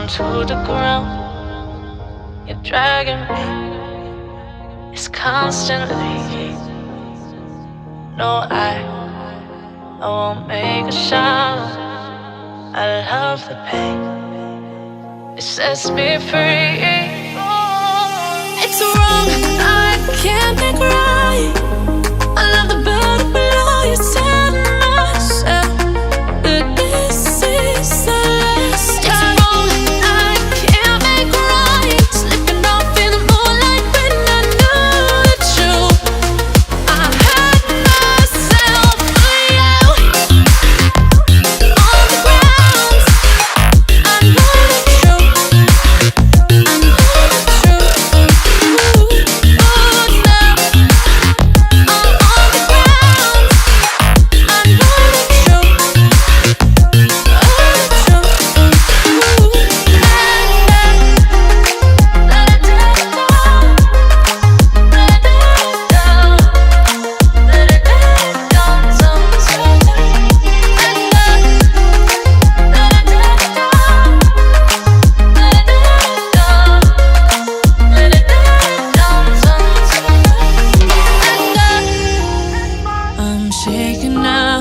down to the ground. You're dragging me, it's constantly. No, I won't make a sound. I love the pain, it sets me free. It's wrong, I can't think right. I love the bird below you, tell myself that this is the last time. It's wrong, I can't make right. Slipping off in the moonlight when I knew the truth. I had myself for you. On the ground, I know the truth. I know the truth. Ooh, oh no. I'm on the ground, I know the truth. Oh, the truth. Ooh, let it down, let it down, let it down, sometimes. Let it down, let it down, sometimes. I'm shaking now,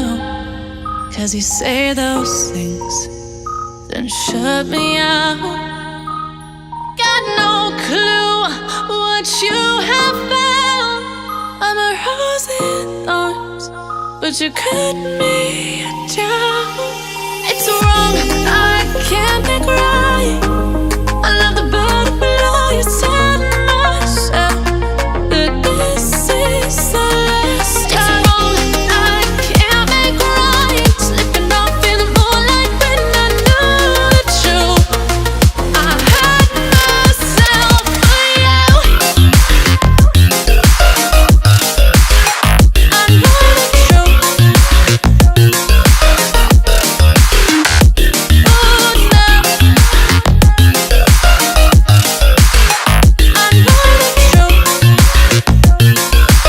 'cause you say those things, then shut me out. Got no clue what you have found. I'm a rose in thorns, but you cut me down. It's wrong, I can't think right. I love the bird below you, tell myself that this is the last time. It's wrong, I can't make right. Slipping off in the moonlight when I knew the truth. I had myself for you. I know the truth. Oh no. I know the truth.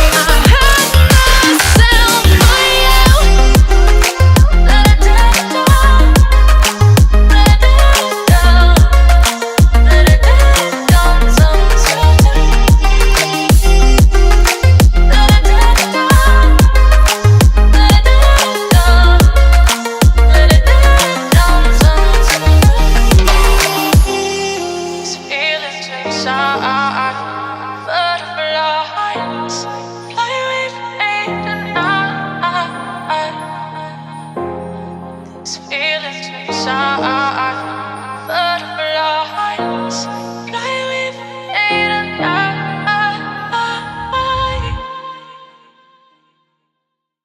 I had myself for you. Let it down, let it down, let it down, sometimes. Let it down, let it down, let it down, sometimes. These feelings inside, butterflies fly away from me tonight. These feelings inside.